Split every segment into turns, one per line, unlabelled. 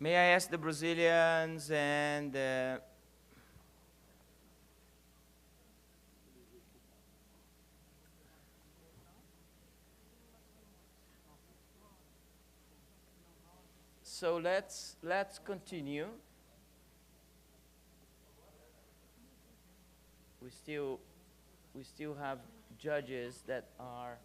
May I ask the Brazilians and so let's continue. We still have judges that are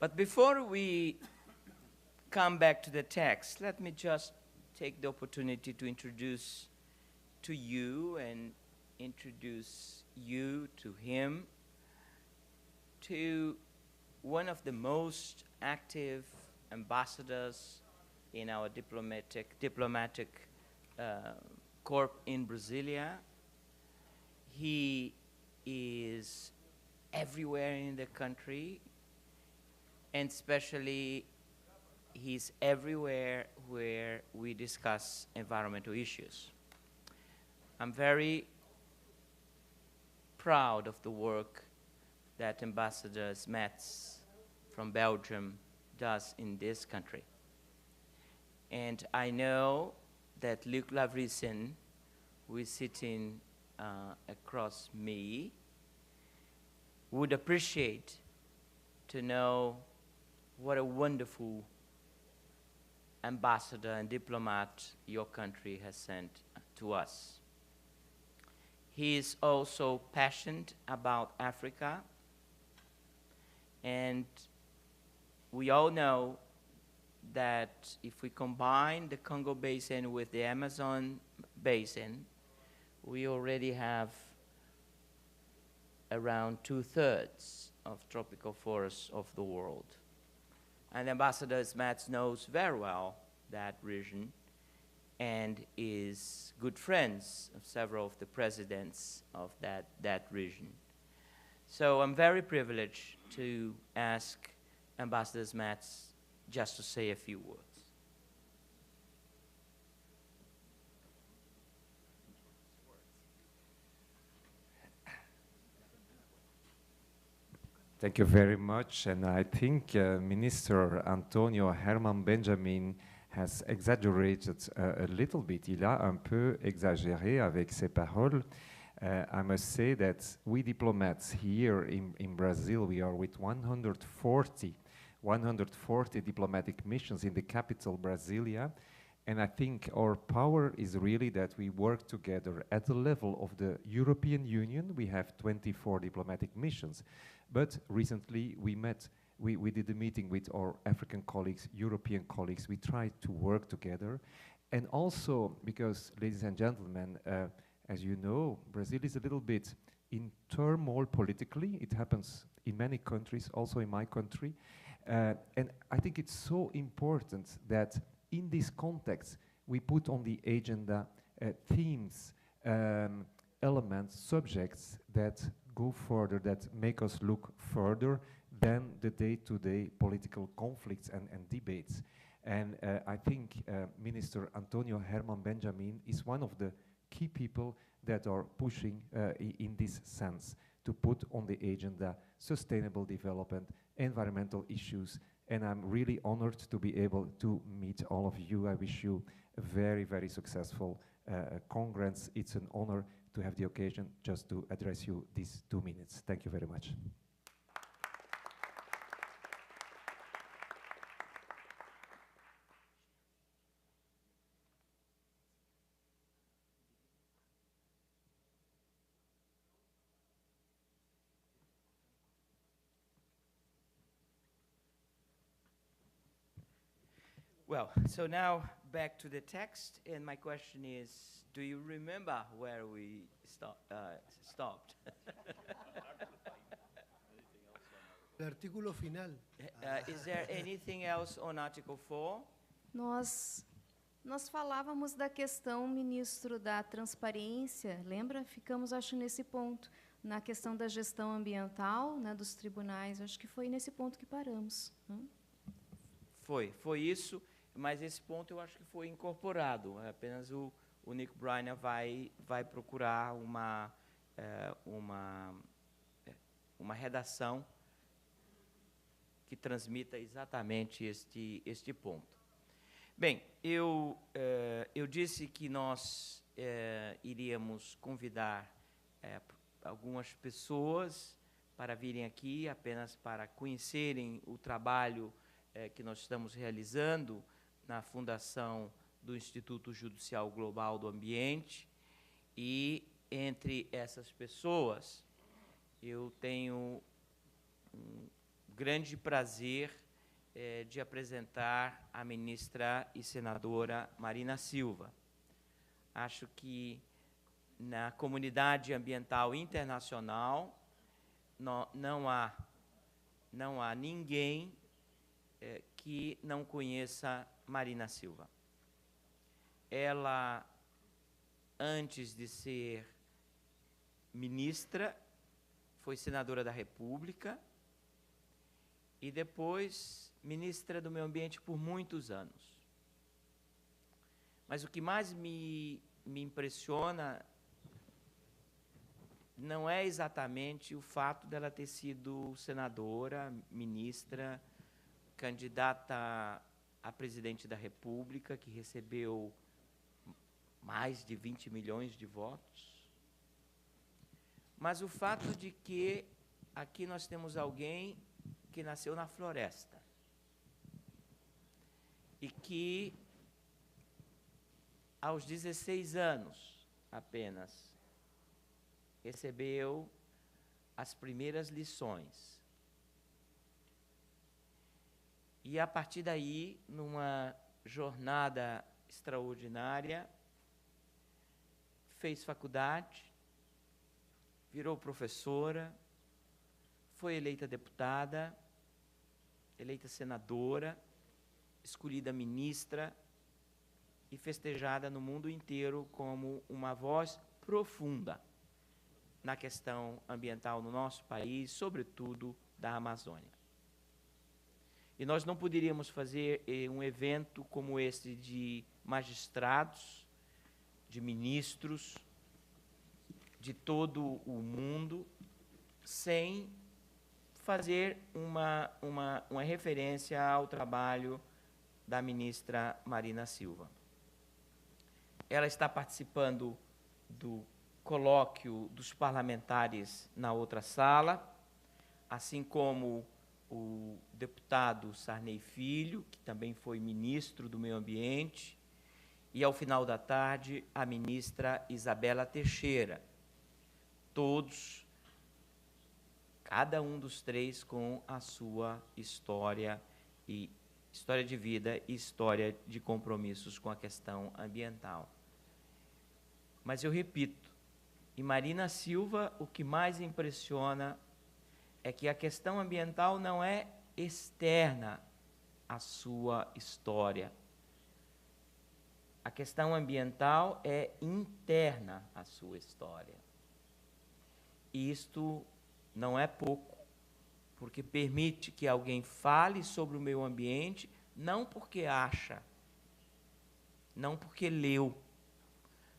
But before we come back to the text, let me just take the opportunity to introduce to you and introduce you to him, to one of the most active ambassadors in our diplomatic corps in Brasilia. He is everywhere in the country, and especially he's everywhere where we discuss environmental issues. I'm very proud of the work that Ambassador Smeets from Belgium does in this country. And I know that Luc Lavrissen, who is sitting across me, would appreciate to know what a wonderful ambassador and diplomat your country has sent to us. He is also passionate about Africa, and we all know that if we combine the Congo Basin with the Amazon Basin, we already have around 2/3 of tropical forests of the world. And Ambassador Smeets knows very well that region and is good friends of several of the presidents of that region. So I'm very privileged to ask Ambassador Smeets just to say a few words.
Thank you very much, and I think Minister Antonio Herman Benjamin has exaggerated a little bit. Il a un peu exagéré avec ses paroles. I must say that we diplomats here in Brazil, we are with 140 diplomatic missions in the capital, Brasilia. And I think our power is really that we work together. At the level of the European Union, we have 24 diplomatic missions. But recently we did a meeting with our African colleagues, European colleagues. We tried to work together. And also because, ladies and gentlemen, as you know, Brazil is a little bit in turmoil politically. It happens in many countries, also in my country. And I think it's so important that in this context, we put on the agenda themes, elements, subjects that go further, that make us look further than the day-to-day political conflicts and debates. And I think Minister Antonio Herman Benjamin is one of the key people that are pushing in this sense to put on the agenda sustainable development, environmental issues, and I'm really honored to be able to meet all of you. I wish you a very, very successful Congress. It's an honor to have the occasion just to address you these 2 minutes. Thank you very much.
Well, so now back to the text, and my question is, do you remember where we stopped?
El artículo final.
Is there anything else on Article 4?
Nós falávamos da questão, ministro, da transparência, lembra? Ficamos, acho, nesse ponto, na questão da gestão ambiental, né, dos tribunais, acho que foi nesse ponto que paramos. Né?
Foi isso, mas esse ponto eu acho que foi incorporado. Apenas o Nick Briner vai procurar uma redação que transmita exatamente este ponto. Bem, eu disse que nós iríamos convidar algumas pessoas para virem aqui, apenas para conhecerem o trabalho que nós estamos realizando na fundação do Instituto Judicial Global do Ambiente. E, entre essas pessoas, eu tenho um grande prazer de apresentar a ministra e senadora Marina Silva. Acho que na comunidade ambiental internacional não há ninguém que não conheça Marina Silva. Ela, antes de ser ministra, foi senadora da República e depois ministra do Meio Ambiente por muitos anos. Mas o que mais me impressiona não é exatamente o fato dela ter sido senadora, ministra, candidata a presidente da República, que recebeu mais de 20 milhões de votos, mas o fato de que aqui nós temos alguém que nasceu na floresta e que, aos 16 anos apenas, recebeu as primeiras lições. E, a partir daí, numa jornada extraordinária, fez faculdade, virou professora, foi eleita deputada, eleita senadora, escolhida ministra e festejada no mundo inteiro como uma voz profunda na questão ambiental no nosso país, sobretudo da Amazônia. E nós não poderíamos fazer um evento como esse de magistrados, de ministros de todo o mundo, sem fazer uma referência ao trabalho da ministra Marina Silva. Ela está participando do colóquio dos parlamentares na outra sala, assim como o deputado Sarney Filho, que também foi ministro do Meio Ambiente, e, ao final da tarde, a ministra Isabela Teixeira. Todos, cada um dos três com a sua história de vida e história de compromissos com a questão ambiental. Mas eu repito, em Marina Silva, o que mais impressiona é que a questão ambiental não é externa à sua história. A questão ambiental é interna à sua história. E isto não é pouco, porque permite que alguém fale sobre o meio ambiente, não porque acha, não porque leu,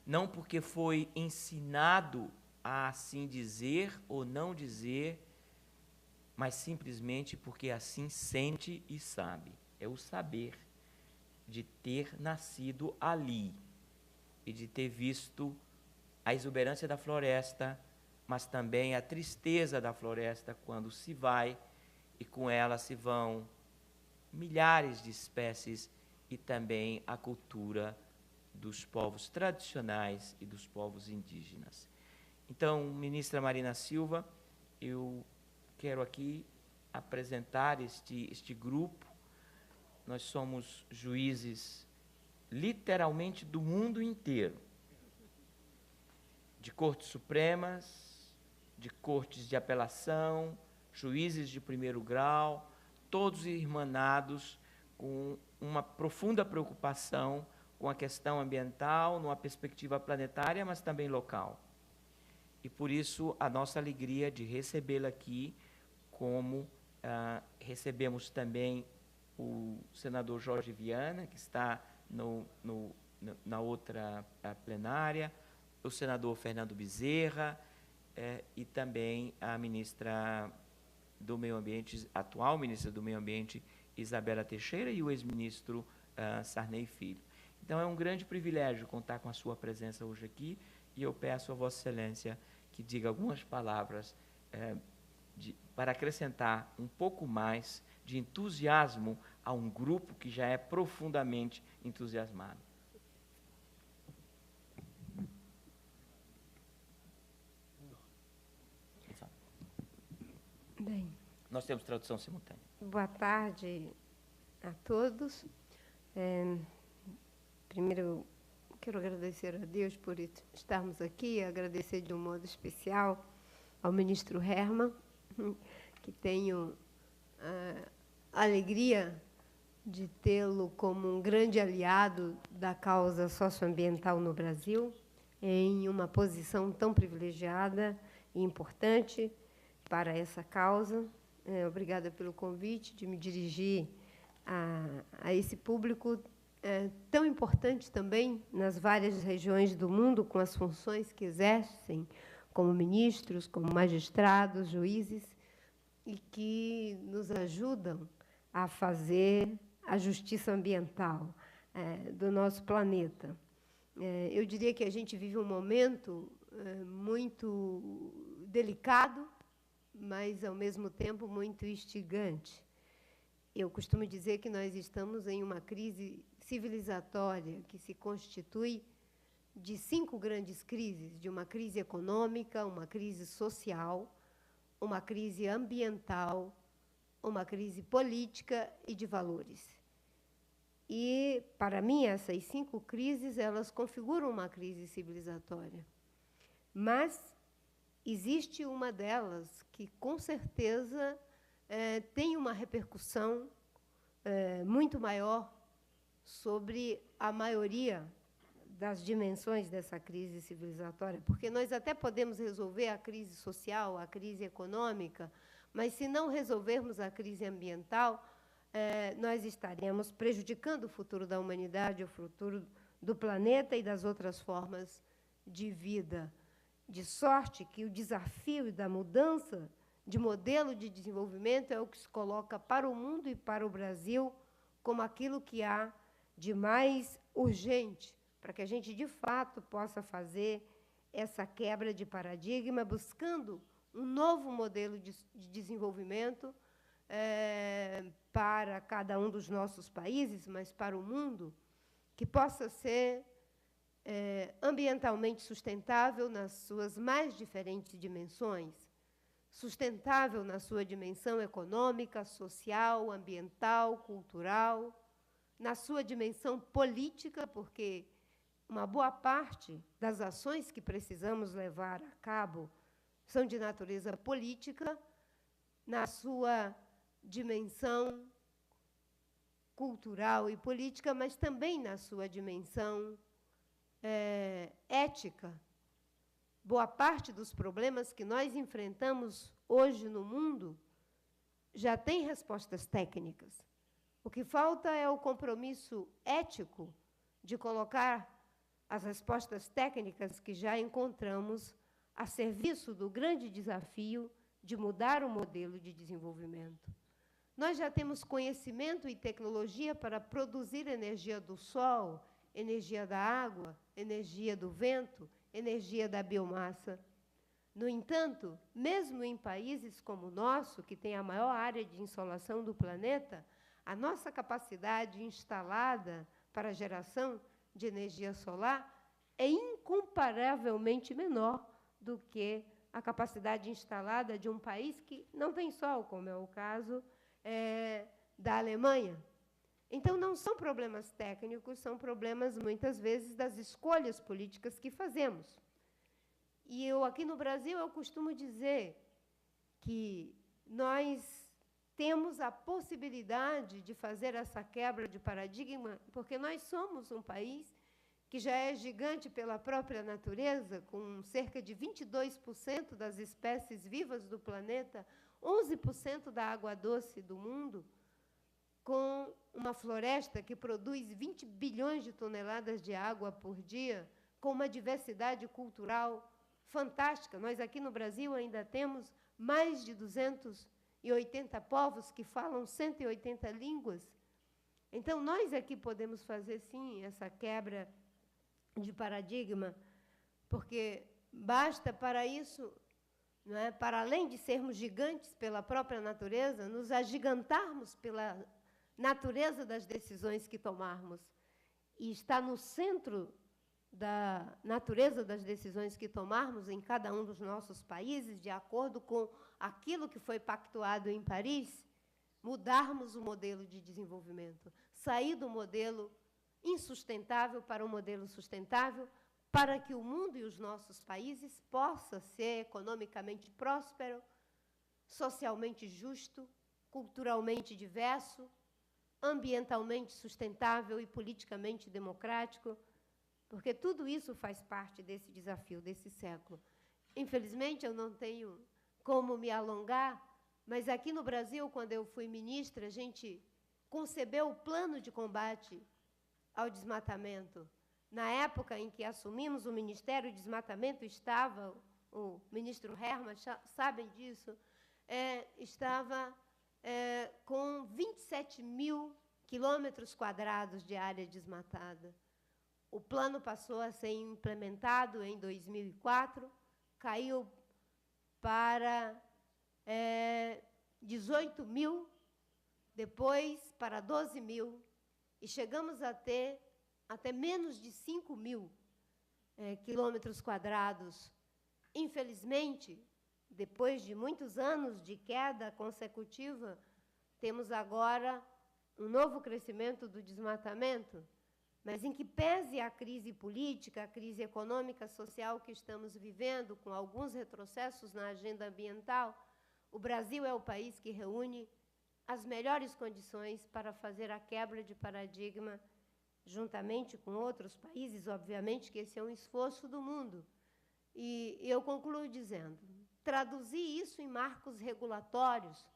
não porque foi ensinado a assim dizer ou não dizer, mas simplesmente porque assim sente e sabe. É o saber de ter nascido ali e de ter visto a exuberância da floresta, mas também a tristeza da floresta quando se vai e com ela se vão milhares de espécies e também a cultura dos povos tradicionais e dos povos indígenas. Então, ministra Marina Silva, eu quero aqui apresentar este grupo. Nós somos juízes literalmente do mundo inteiro, de cortes supremas, de cortes de apelação, juízes de primeiro grau, todos irmanados com uma profunda preocupação com a questão ambiental, numa perspectiva planetária, mas também local. E, por isso, a nossa alegria de recebê-la aqui, como recebemos também o senador Jorge Viana, que está na outra plenária, o senador Fernando Bezerra, e também a ministra do Meio Ambiente, atual ministra do Meio Ambiente, Isabela Teixeira, e o ex-ministro Sarney Filho. Então, é um grande privilégio contar com a sua presença hoje aqui, e eu peço a Vossa Excelência que diga algumas palavras para acrescentar um pouco mais de entusiasmo a um grupo que já é profundamente entusiasmado.
Bem,
nós temos tradução simultânea.
Boa tarde a todos. Primeiro, quero agradecer a Deus por estarmos aqui, agradecer de um modo especial ao ministro Herman, que tenho a alegria de tê-lo como um grande aliado da causa socioambiental no Brasil, em uma posição tão privilegiada e importante para essa causa. Obrigada pelo convite de me dirigir a esse público tão importante também nas várias regiões do mundo, com as funções que exercem como ministros, como magistrados, juízes, e que nos ajudam a fazer a justiça ambiental do nosso planeta. Eu diria que a gente vive um momento muito delicado, mas, ao mesmo tempo, muito instigante. Eu costumo dizer que nós estamos em uma crise civilizatória que se constitui de 5 grandes crises: de uma crise econômica, uma crise social, uma crise ambiental, uma crise política e de valores. E, para mim, essas 5 crises, elas configuram uma crise civilizatória. Mas existe uma delas que, com certeza, tem uma repercussão muito maior sobre a maioria das dimensões dessa crise civilizatória, porque nós até podemos resolver a crise social, a crise econômica, mas, se não resolvermos a crise ambiental, nós estaremos prejudicando o futuro da humanidade, o futuro do planeta e das outras formas de vida. De sorte que o desafio da mudança de modelo de desenvolvimento é o que se coloca para o mundo e para o Brasil como aquilo que há de mais urgente, para que a gente, de fato, possa fazer essa quebra de paradigma, buscando um novo modelo de desenvolvimento para cada um dos nossos países, mas para o mundo, que possa ser ambientalmente sustentável nas suas mais diferentes dimensões, sustentável na sua dimensão econômica, social, ambiental, cultural, na sua dimensão política, porque uma boa parte das ações que precisamos levar a cabo são de natureza política, na sua dimensão cultural e política, mas também na sua dimensão ética. Boa parte dos problemas que nós enfrentamos hoje no mundo já tem respostas técnicas. O que falta é o compromisso ético de colocar as respostas técnicas que já encontramos a serviço do grande desafio de mudar o modelo de desenvolvimento. Nós já temos conhecimento e tecnologia para produzir energia do sol, energia da água, energia do vento, energia da biomassa. No entanto, mesmo em países como o nosso, que tem a maior área de insolação do planeta, a nossa capacidade instalada para a geração de energia solar é incomparavelmente menor do que a capacidade instalada de um país que não tem sol, como é o caso da Alemanha. Então, não são problemas técnicos, são problemas, muitas vezes, das escolhas políticas que fazemos. E eu, aqui no Brasil, eu costumo dizer que nós temos a possibilidade de fazer essa quebra de paradigma, porque nós somos um país que já é gigante pela própria natureza, com cerca de 22% das espécies vivas do planeta, 11% da água doce do mundo, com uma floresta que produz 20 bilhões de toneladas de água por dia, com uma diversidade cultural fantástica. Nós, aqui no Brasil, ainda temos mais de 280 povos que falam 180 línguas. Então, nós aqui podemos fazer, sim, essa quebra de paradigma, porque basta para isso, não é, para além de sermos gigantes pela própria natureza, nos agigantarmos pela natureza das decisões que tomarmos. E está no centro da natureza das decisões que tomarmos em cada um dos nossos países, de acordo com aquilo que foi pactuado em Paris, mudarmos o modelo de desenvolvimento, sair do modelo insustentável para um modelo sustentável, para que o mundo e os nossos países possam ser economicamente próspero, socialmente justo, culturalmente diverso, ambientalmente sustentável e politicamente democrático, porque tudo isso faz parte desse desafio, desse século. Infelizmente, eu não tenho como me alongar, mas aqui no Brasil, quando eu fui ministra, a gente concebeu o plano de combate ao desmatamento. Na época em que assumimos o Ministério do Desmatamento, estava, o ministro Herman, sabem disso, estava com 27 mil quilômetros quadrados de área desmatada. O plano passou a ser implementado em 2004, caiu para 18 mil, depois para 12 mil, e chegamos a ter até menos de 5 mil quilômetros quadrados. Infelizmente, depois de muitos anos de queda consecutiva, temos agora um novo crescimento do desmatamento, mas em que pese a crise política, a crise econômica, social que estamos vivendo, com alguns retrocessos na agenda ambiental, o Brasil é o país que reúne as melhores condições para fazer a quebra de paradigma, juntamente com outros países, obviamente, que esse é um esforço do mundo. E eu concluo dizendo, traduzir isso em marcos regulatórios,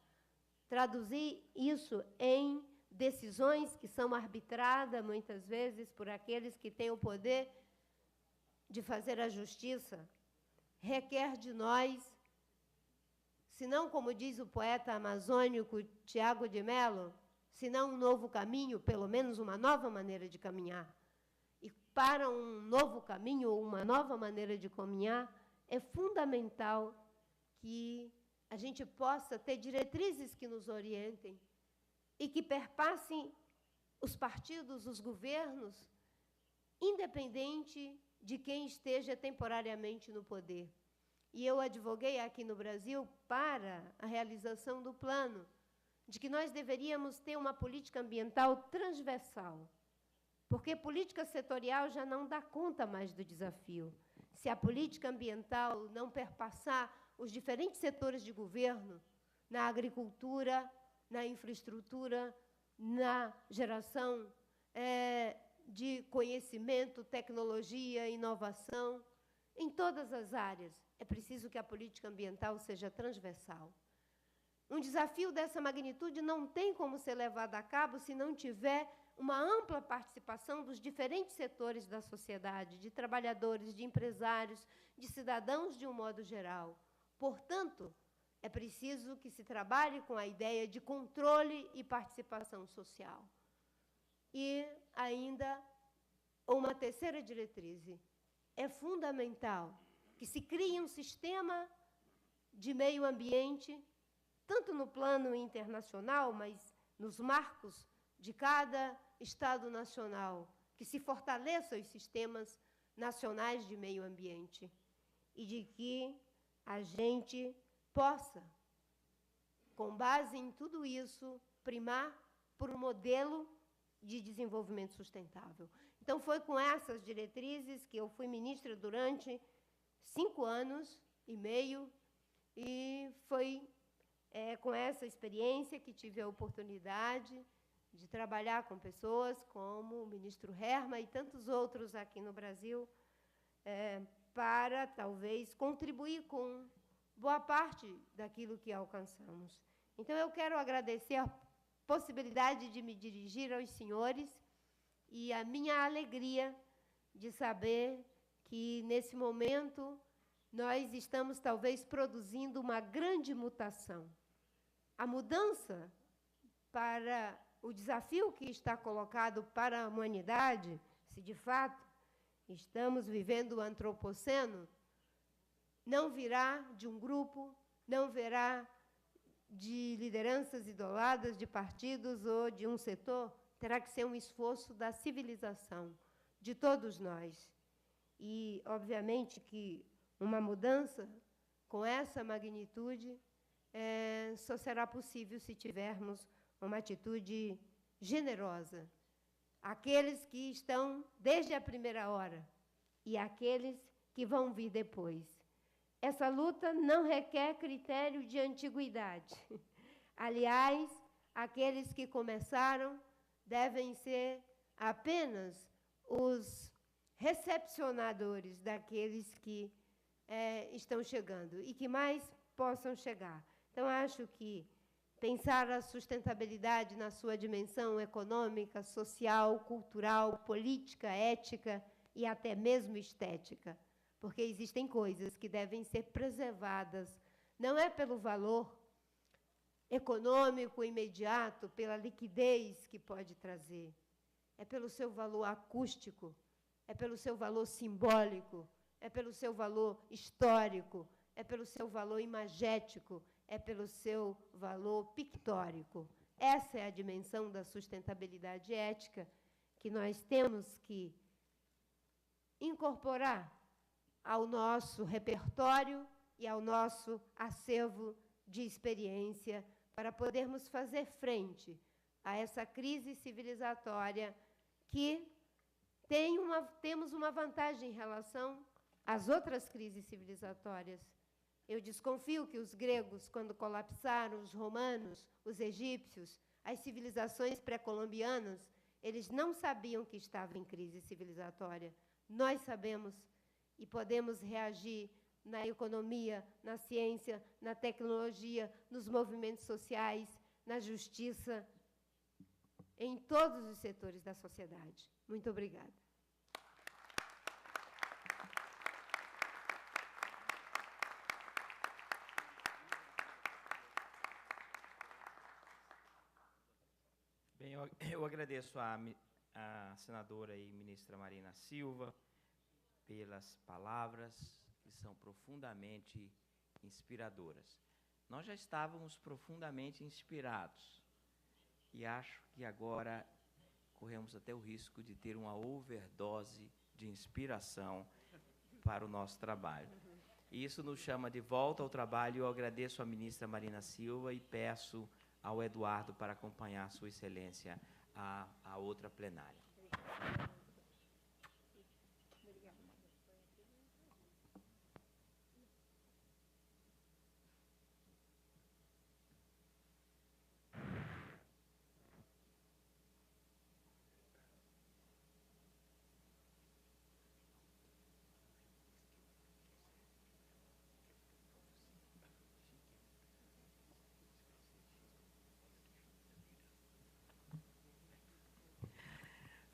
traduzir isso em decisões que são arbitradas, muitas vezes, por aqueles que têm o poder de fazer a justiça, requer de nós, se não, como diz o poeta amazônico Tiago de Mello, se não um novo caminho, pelo menos uma nova maneira de caminhar. E para um novo caminho, ou uma nova maneira de caminhar, é fundamental que a gente possa ter diretrizes que nos orientem e que perpassem os partidos, os governos, independente de quem esteja temporariamente no poder. E eu advoguei aqui no Brasil para a realização do plano, de que nós deveríamos ter uma política ambiental transversal, porque política setorial já não dá conta mais do desafio. Se a política ambiental não perpassar os diferentes setores de governo, na agricultura, na infraestrutura, na geração de conhecimento, tecnologia, inovação, em todas as áreas, é preciso que a política ambiental seja transversal. Um desafio dessa magnitude não tem como ser levado a cabo se não tiver uma ampla participação dos diferentes setores da sociedade, de trabalhadores, de empresários, de cidadãos de um modo geral. Portanto, é preciso que se trabalhe com a ideia de controle e participação social. E ainda uma terceira diretriz. É fundamental que se crie um sistema de meio ambiente, tanto no plano internacional, mas nos marcos de cada Estado nacional, que se fortaleçam os sistemas nacionais de meio ambiente e de que a gente possa, com base em tudo isso, primar por um modelo de desenvolvimento sustentável. Então, foi com essas diretrizes que eu fui ministra durante 5 anos e meio, e foi com essa experiência que tive a oportunidade de trabalhar com pessoas como o ministro Herman e tantos outros aqui no Brasil, para, talvez, contribuir com boa parte daquilo que alcançamos. Então, eu quero agradecer a possibilidade de me dirigir aos senhores e a minha alegria de saber que, nesse momento, nós estamos, talvez, produzindo uma grande mutação. A mudança para o desafio que está colocado para a humanidade, se de fato estamos vivendo o antropoceno, não virá de um grupo, não virá de lideranças idoladas, de partidos ou de um setor, terá que ser um esforço da civilização, de todos nós. E, obviamente, que uma mudança com essa magnitude só será possível se tivermos uma atitude generosa. Aqueles que estão desde a primeira hora e aqueles que vão vir depois. Essa luta não requer critério de antiguidade. Aliás, aqueles que começaram devem ser apenas os recepcionadores daqueles que estão chegando e que mais possam chegar. Então, acho que pensar a sustentabilidade na sua dimensão econômica, social, cultural, política, ética e até mesmo estética, porque existem coisas que devem ser preservadas, não é pelo valor econômico imediato, pela liquidez que pode trazer, é pelo seu valor acústico, é pelo seu valor simbólico, é pelo seu valor histórico, é pelo seu valor imagético, é pelo seu valor pictórico. Essa é a dimensão da sustentabilidade ética que nós temos que incorporar ao nosso repertório e ao nosso acervo de experiência para podermos fazer frente a essa crise civilizatória que temos uma vantagem em relação às outras crises civilizatórias. Eu desconfio que os gregos, quando colapsaram, os romanos, os egípcios, as civilizações pré-colombianas, eles não sabiam que estavam em crise civilizatória. Nós sabemos e podemos reagir na economia, na ciência, na tecnologia, nos movimentos sociais, na justiça, em todos os setores da sociedade. Muito obrigada.
Bem, eu agradeço à senadora e ministra Marina Silva pelas palavras que são profundamente inspiradoras. Nós já estávamos profundamente inspirados e acho que agora corremos até o risco de ter uma overdose de inspiração para o nosso trabalho. E isso nos chama de volta ao trabalho. Eu agradeço à ministra Marina Silva e peço ao Eduardo para acompanhar Sua Excelência à outra plenária.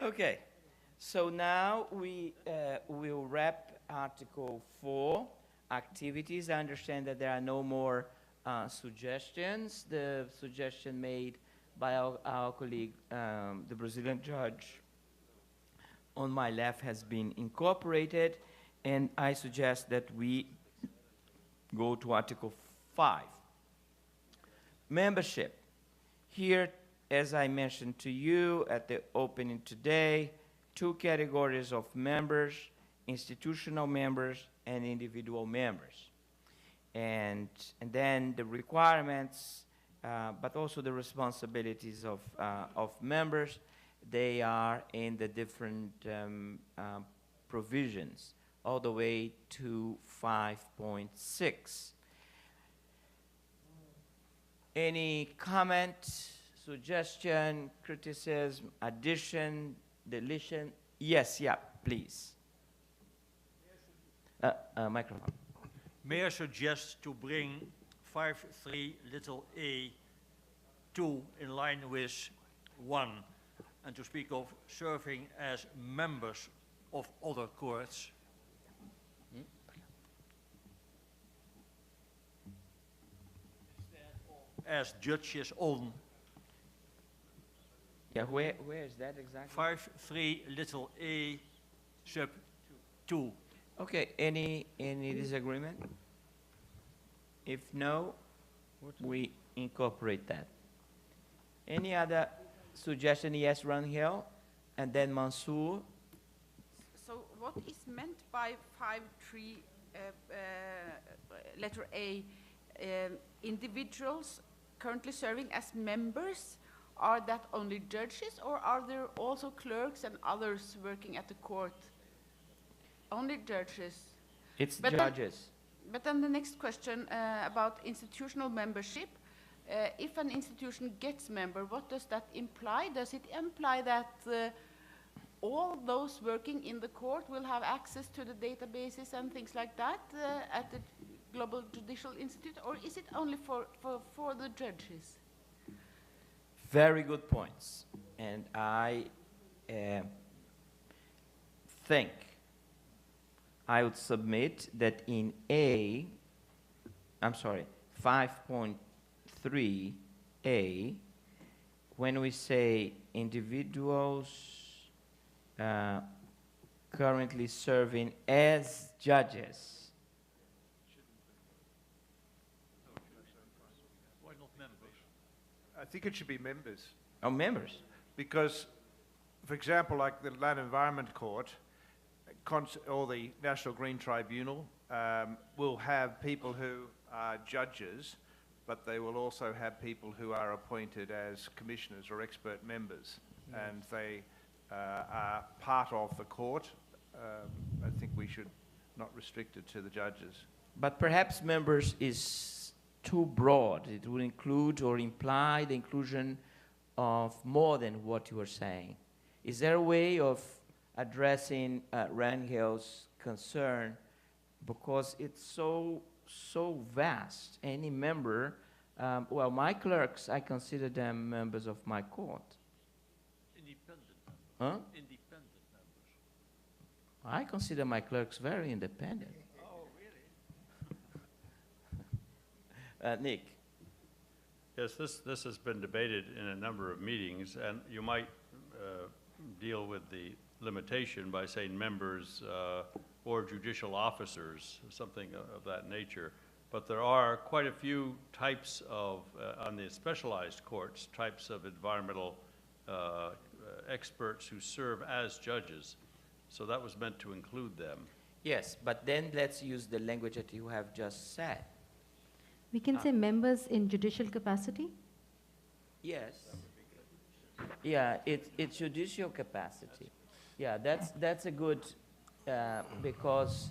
Okay, so now we will wrap Article 4, activities. I understand that there are no more suggestions. The suggestion made by our colleague, the Brazilian judge on my left, has been incorporated, and I suggest that we go to Article 5. Membership. Here, as I mentioned to you at the opening today, 2 categories of members: institutional members and individual members. And then the requirements, but also the responsibilities of members. they are in the different provisions, all the way to 5.6. Any comment, suggestion, criticism, addition, deletion? Yes, yeah, please. Microphone.
May I suggest to bring 5.3 little a 2 in line with 1, and to speak of serving as members of other courts? As judges on
Yeah, where is that exactly?
5.3 little a sub 2.
Okay, any disagreement? If no, we incorporate that. Any other suggestion? Yes, Rangel, and then Mansour.
So what is meant by 5.3 letter A? Individuals currently serving as members, are that only judges, or are there also clerks and others working at the court? Only judges.
It's
But then-
judges.
But then the next question about institutional membership. If an institution gets member, what does that imply? Does it imply that all those working in the court will have access to the databases and things like that at the Global Judicial Institute, or is it only for the judges?
Very good points. And I think I would submit that in 5.3a, when we say individuals currently serving as judges,
Why not members?
I think it should be members,
or members.
because, for example, like the Land Environment Court, or the National Green Tribunal, will have people who are judges, but they will also have people who are appointed as commissioners or expert members, and they are part of the court. I think we should not restrict it to the judges.
But perhaps members is too broad. It would include or imply the inclusion of more than what you were saying. Is there a way of addressing Rangel's concern, because it's so vast? Any member, well, my clerks, I consider them members of my court.
Independent members.
Huh?
Independent members.
I consider my clerks very independent.
Oh, really?
Nick?
Yes, this has been debated in a number of meetings, and you might deal with the limitation by saying members or judicial officers, something of that nature. But there are quite a few types of, on the specialized courts, types of environmental experts who serve as judges. So that was meant to include them.
Yes, but then let's use the language that you have just said.
We can say members in judicial capacity?
Yes. Yeah, it's judicial capacity. Yeah, that's a good, because